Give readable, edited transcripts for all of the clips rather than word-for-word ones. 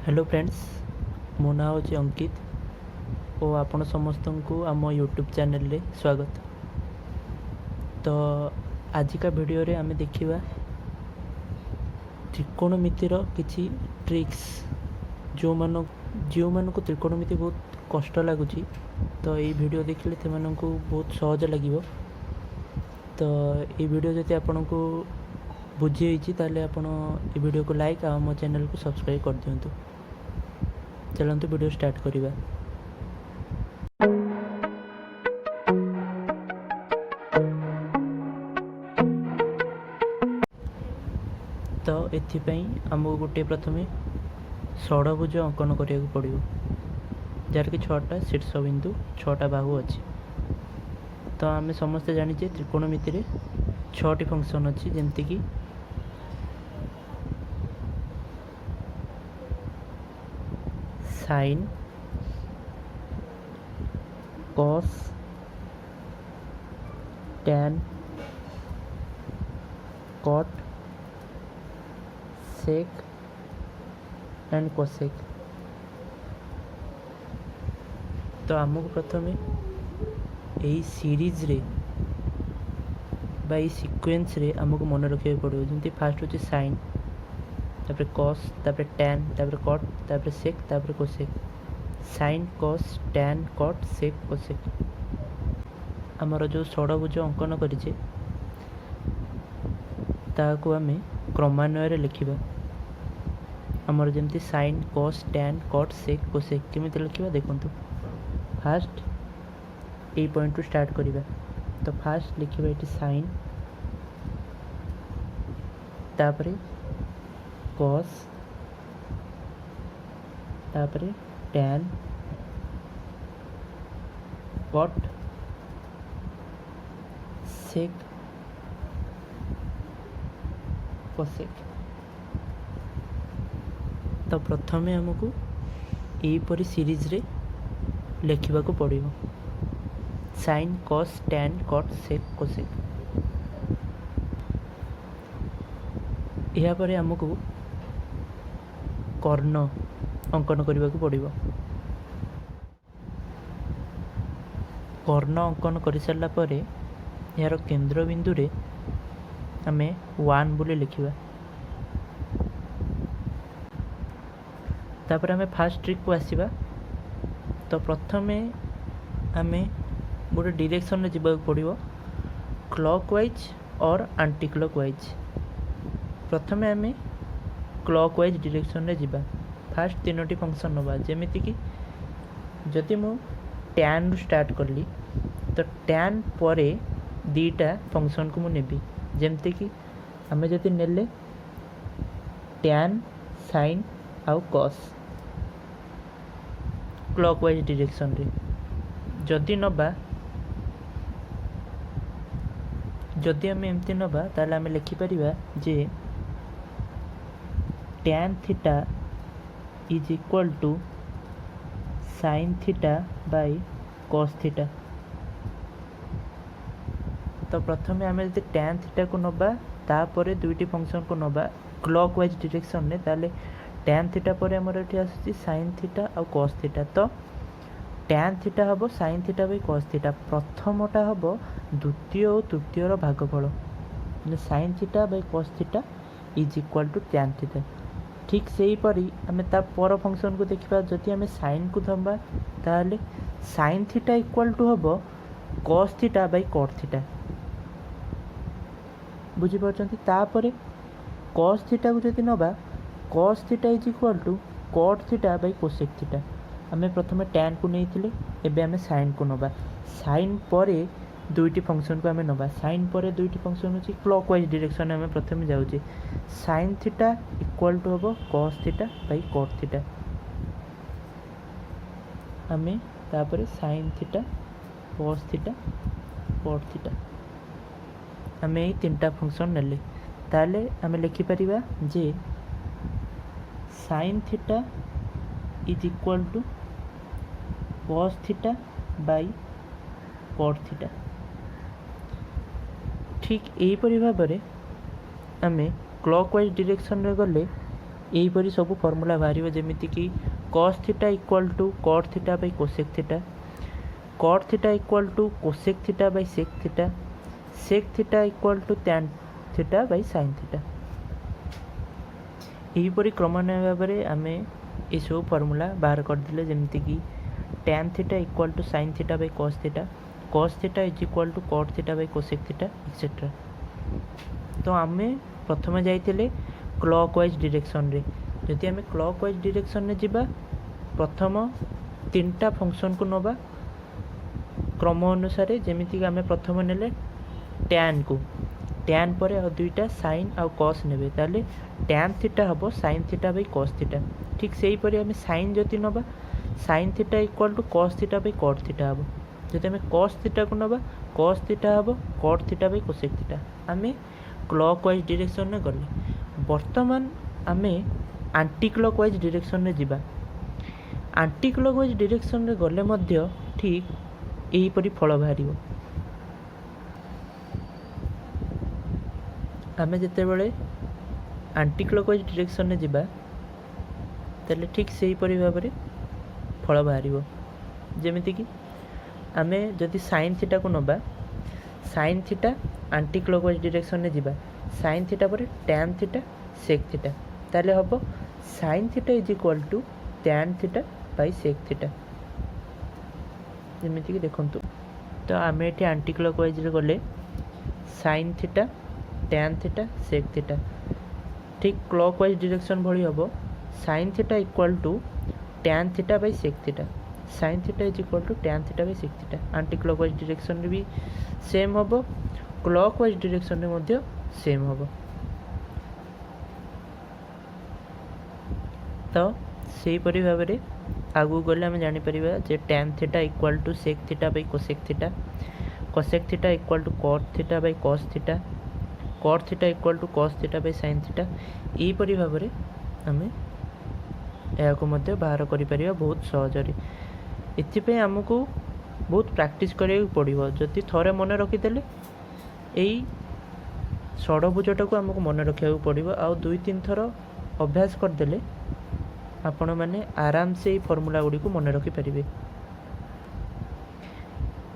Hello friends, मो ना हूँ अंकित और आपण समस्त को आम यूट्यूब चैनल रे स्वागत। तो आजिका वीडियो रे आमे देखिबा त्रिकोणमितिर किछि ट्रिक्स जो मन को त्रिकोणमिति बहुत कष्ट लगुच। तो ये वीडियो देखिले ते को बहुत सहज लगिवो। तो ये वीडियो जति आपन को बुझी ताले आपण ये वीडियो को लाइक आ मो चैनल को सब्सक्राइब कर दियंतु। चलते वीडियो स्टार्ट करिबा। तो एथिपाई आमको गोटे प्रथमे षडभुज अंकन करिया पड़ो, जार कि 6टा शीर्षबिंदु 6टा बाहु अच्छी। तो आम समस्ते जाचे त्रिकोणमिति रे 6टी फंक्शन अच्छी, जमती कि sine, cos, tan, cot, sec and cosec. तो आमको प्रथमे यही सीरीज रे बाई सीक्वेंस रे आमको मन रखा पड़ो। जमी फास्ट हूँ साइन, तापर कॉस, तापर टैन, तापर कॉट, तापर सेक, तापर cosec. Sine, cos, tan, cot, sec, cosec. आमर जो षडभुज अंकन करिचे ताको आमे क्रमान्वय लिखिबा। आमर जमती sign, cos, tan, cot, sec, cosec केमिति लिखिबा देखंतु। फास्ट ए पॉइंट टू स्टार्ट करिबा। तो फास्ट लिखिबा एटी साइन, तापरे कॉस, तापरे टैन, कॉट, सेक, कोसेक। तो प्रथमे आमको यहीपरी सीरीज रे लिखा पड़ो sign, cos, tan, cot, sec, cosec. यापर आमको कर्ण अंकन करने को पड़ो। कर्ण अंकन कर सारा पर यार केंद्र बिंदु रे आमे 1 बोली लिखिबा। तापर आमे फास्ट ट्रिक को आसीबा। तो प्रथमे आमे गोटे डायरेक्शन रे जिबा पड़ो, क्लॉकवाइज और एंटी क्लॉकवाइज। प्रथमे आमे क्लॉकवाइज डायरेक्शन रे जिबा। फास्ट 3टी फंक्शन नवा, जेमिति कि जदि मु टैन रु स्टार्ट करली तो टैन परे 2टा फंक्शन को मु नेबी। जेमती कि आमे जदि नेले टैन, साइन आउ कॉस क्लॉकवाइज डायरेक्शन रे, जदि नबा जदि आमे एमती नबा ताले आमे लिखि परिबा जे tan theta is equal to sine theta by cos theta. तो प्रथमे आमे जदि टैन थीटा को नबा तापरे 2टी फंक्शन को नबा क्लॉकवाइज डायरेक्शन रे, ताले टैन थीटा पर आमर एठी आसुची साइन थीटा और कॉस थीटा। तो टैन थीटा हम sine theta by cos theta. प्रथमटा हम द्वितीय और तृतीय भागफल, sine theta by cos theta is equal to tan theta. ठीक से ही परी आमे ता पर फंक्शन को देखिबा। जदि आमे साइन को धरबा ताले साइन थीटा इक्वल टू हम cos theta by cot theta. बुझी पारछंती। तापरे कॉस थीटा को जदि नबा, cos theta is equal to cot theta by cosec theta. आमे प्रथमे टैन को नहीं थिले, एबे आमे साइन को नबा। साइन परे 2टी फंक्शन को आमे नबा। साइन परे 2टी फंक्शन होची क्लॉकवाइज डायरेक्शन आमे प्रथमे जाउची। साइन थीटा इक्वल टू हबो cos theta by cot theta. आमे तापरे sine theta, cos theta, cot theta आमे এই 3टा फंक्शन नेले। ताले आमे लिखि परिबा जे sine theta is equal to cos theta by cot theta. ठीक यहीपरि भाव में आमे क्लॉकवाइज डायरेक्शन रे गले यहीपरि सब फर्मूला बाहर जमीती कि cos theta equal to cot theta by cosec theta, cot theta equal to cosec theta by sec theta, sec theta equal to tan theta by sine theta. यहीपरि क्रमान्वय भाव में आम ये सब फर्मूला बाहर करदे जमीती कि tan theta equal to sine theta by cos theta, cos theta is equal to cot theta by cosec theta etcetera. तो आम प्रथम जाइए क्लॉकवाइज डायरेक्शन रे, जदि आम क्लॉकवाइज डायरेक्शन में जीवा प्रथम 3टा फंक्शन को नवा क्रम अनुसार जमीती आम प्रथम नेले टैन को, टैन पर आ 2टा साइन आ कॉस नेबे ताले टैन थीटा हम sine theta by cos theta. ठीक से हीपरि आम साइन जदि नवा sine theta equal to cos theta by cot theta हम, जदि आम कॉस थीटा को नवा कॉस थीटा हम cot theta by cosec theta. आम क्लॉकवाइज डायरेक्शन में गले बर्तमान आम आंटी क्लॉकवाइज डायरेक्शन में जीवा, आंटी क्लॉकवाइज डायरेक्शन में गले मध्य ठीक यहीपरि फल बाहर। आम जिते बड़े आंटी क्लॉकवाइज डायरेक्शन में जीवा ताले ठीक से ही परि भाव में फल बाहर। जमीती कि आम जदि साइन थीटा को नबा sine theta anti clockwise direction में जीवा साइन थीटा पर टैन थीटा सेक थीटा ताले हम sine theta is equal to tan theta by sec theta. जमीती कि देखंतु तो आम ये आंटी क्लॉकवाइज रे गले sine theta tan theta sec theta ठीक क्लॉकवाइज डायरेक्शन भली हम sine theta equal to tan theta by sec theta, sine theta is equal to tan theta by sec theta. Anti clockwise direction रे भी same हम, clockwise direction रे मध्य same हम। तो से परि भाव में आगू गले आम जापर जे tan theta equal to sec theta by cosec theta, cosec theta equal to cot theta by cos theta, cot theta equal to cos theta by sine theta. यहीपरि भाव में आम या बाहर कर बहुत सहजरे। ये आमको बहुत प्रैक्टिस करिया पड़ो, जदि थरे मन रखीदे यही षडभुजटा को आमको मन रखा पड़ो आ 2-3 थर अभ्यास करदे आपण मैंने आराम से ये फर्मूला गुड़ी को मन रखिपारे।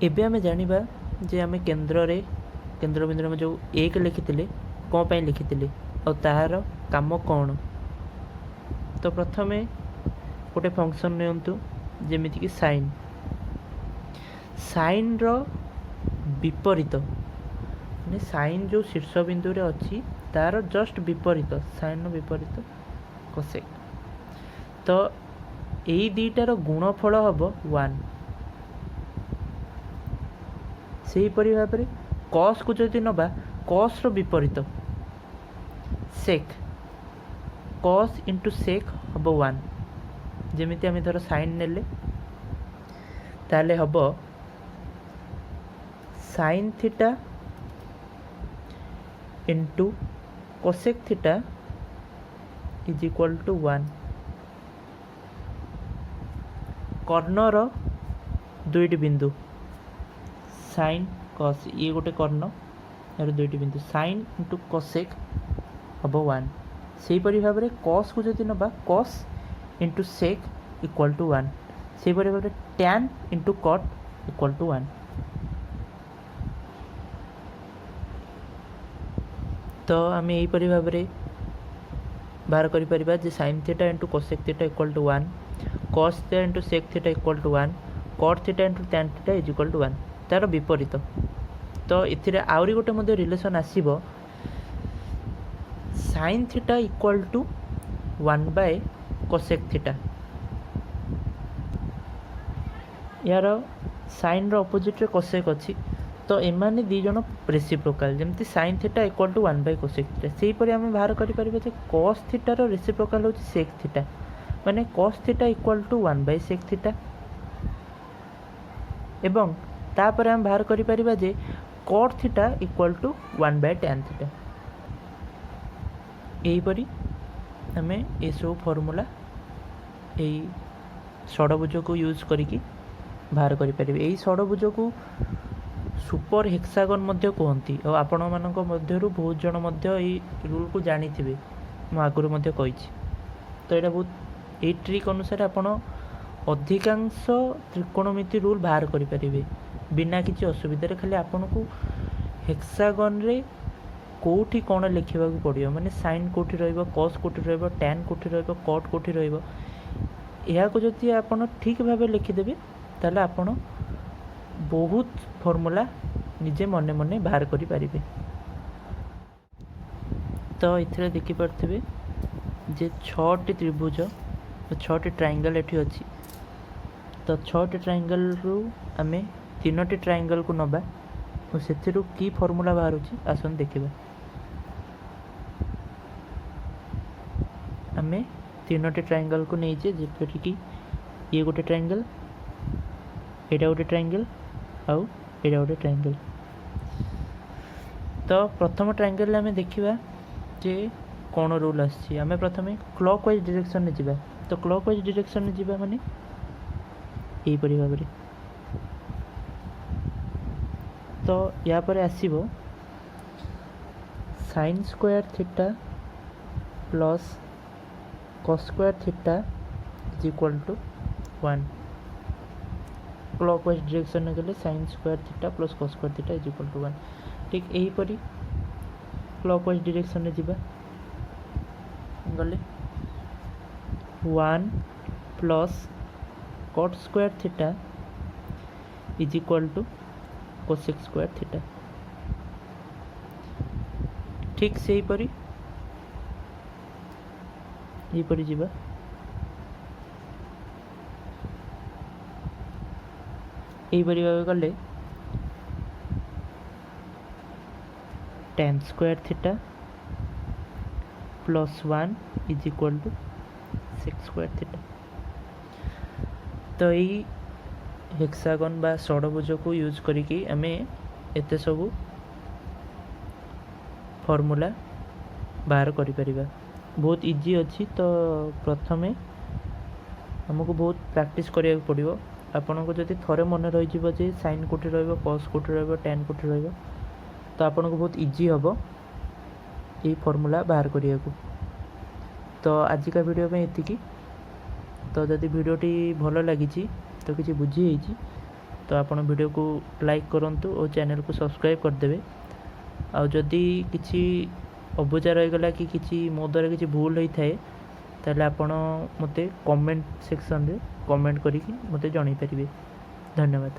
एबे आमे जानिबा जे आमे केंद्र बिंदु में जो एक लिखी कौन पाई लिखी और तार काम कौन। तो प्रथमे गोटे फंक्शन नियंतु जेमिति कि साइन, साइन रो विपरीत माने साइन जो शीर्ष बिंदु रे अच्छी तार जस्ट विपरीत साइन रो विपरीत कोसेक। तो यही दुईटार गुणफल हम 1। से परि भाव में कॉस को जदि नबा कॉस रो विपरीत सेक, कॉस इंटू सेक हम 1। जमीती आम धर साइन नेले ताले हम sine theta into cosec theta is equal to 1। कर्णर 2टी बिंदु साइन कॉस ये गोटे कर्ण यार 2टी बिंदु साइन इंटू कोसेक हम 1। से परि भाव में कॉस को जदि नबा cos into sec equal to 1। से परि भाव में tan into cot equal to 1। तो आम यहीपरि भाव में बाहर करिपरिबा जे sine theta into cosec theta equal to 1, cos theta into sec theta equal to 1, cot theta into tan theta is equal to 1 तार विपरीत। तो ये आउरी गोटे मध्य रिलेशन आसीबो sine theta equal to 1 by cosec theta. यार साइन रो अपोजिट रे कोसेक अच्छी तो एमाने दी जन रेसिप्रोकाल जमती sine theta equal to 1 by cosec theta. से परि आम बाहर करि परिबे जे कॉस थीटा रो रेसिप्रोकाल होची सेक थीटा माने cos theta equal to 1 by sec theta. एवं तापर आम बाहर करि परिबा जे cot theta equal to 1 by tan theta. यहीपरि आम ये सब फर्मूला यही षडभुज को यूज करिकी बाहर करें। यही षडभुज को सुपर हेक्सागन मध्य कहती और आपण मानक मध्यरु बहुत जन मध्य रूल को जानी थे, मु आगुरी मध्य कही। तो यहाँ बहुत ये ट्रिक अनुसार आपण अधिकांश त्रिकोणमिति रूल बाहर करें बिना किसी असुविधा। खाली आपन को हेक्सागन रे कोठी कौन लिखा पड़ो माने साइन कोठी रहिबो कॉस कोठी रहिबो टैन कोठी रहिबो कट कोठी रहिबो या को जदि आपन ठीक भाव लिखिदेवे ताले आपन बहुत फॉर्मूला निजे मने मने बाहर करि परिबे। तो इथरे देखि परथिबे जे 6टी त्रिभुज 6टी ट्रायंगल एठी अछि। तो 6टी ट्रायंगल रु आमे 3टी ट्रायंगल को नबा और सेथिरु की फॉर्मूला बाहर अछि आसन देखिबा। आमे 3टी ट्रायंगल को नहीं जे जेपरि कि ये गोटे ट्रायंगल एटा गोटे ट्रायंगल आउ एटा गोटे ट्रायंगल। तो प्रथम ट्रायंगल आमे देखिबा जे कौन रूल आछि। आमे प्रथमे क्लॉकवाइज डायरेक्शन में जिबा। तो क्लॉकवाइज डायरेक्शन में जिबा माने एई परि भाबरे। तो या पर आसीबो sin square theta plus cos square theta is equal to 1। Clockwise direction में गले sin square theta plus cos square theta is equal to 1। ठीक यही परी क्लॉकवाइज डायरेक्शन में जिबा गले 1 plus cot square theta is equal to cosec square theta. ठीक से ही परी जीवा यहीपरी भाव गले tan square theta plus 1 is equal to sec square theta. तो यही हेक्सागन बा षडभुज को यूज करिकी आमे एते सब फॉर्मूला बाहर करि परिबा। बहुत इजी अच्छी। तो प्रथमे हमको बहुत प्रैक्टिस करिया पड़िबो। आपन को जदि थरे मन रही जिवो जे साइन कोठी रहइबो cos कोठी रहइबो tan कोठी रहइबो तो आपन को बहुत इजी हबो ये फॉर्मूला बाहर करिया को। तो आज का वीडियो में एतिकी। तो जदि वीडियोटी भल लगी तो किसी बुझी तो आपन वीडियो को लाइक करंतु और चैनल को सब्सक्राइब कर देबे। आ जदि किसी अबुझा रहीगला कि किसी मो द्वारा किसी भूल होता है ताले आपण मते कमेंट सेक्शन रे कमेंट करिकी मते जणाई परिबे। धन्यवाद।